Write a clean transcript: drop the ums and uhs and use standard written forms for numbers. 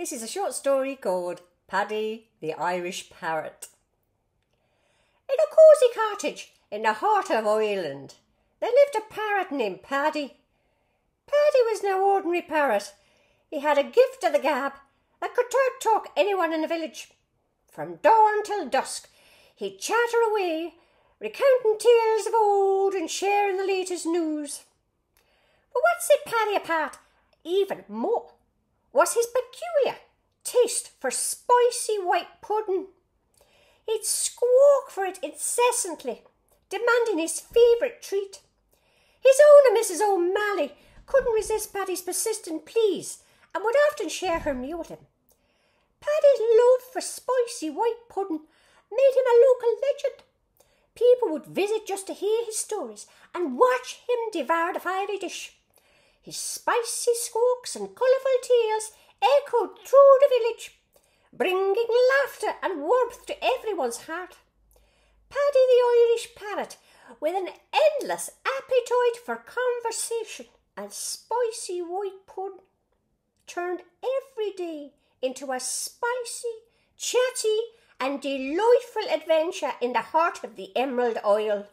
This is a short story called Paddy the Irish Parrot. In a cosy cottage in the heart of Ireland, there lived a parrot named Paddy. Paddy was no ordinary parrot. He had a gift of the gab that could talk anyone in the village. From dawn till dusk, he'd chatter away, recounting tales of old and sharing the latest news. But what set Paddy apart even more was his peculiar taste for spicy white pudding. He'd squawk for it incessantly, demanding his favourite treat. His owner, Mrs. O'Malley, couldn't resist Paddy's persistent pleas and would often share her meal with him. Paddy's love for spicy white pudding made him a local legend. People would visit just to hear his stories and watch him devour the fiery dish. His spicy squawks and colourful tales echoed through the village, bringing laughter and warmth to everyone's heart. Paddy the Irish Parrot, with an endless appetite for conversation and spicy white pudding, turned every day into a spicy, chatty and delightful adventure in the heart of the Emerald Isle.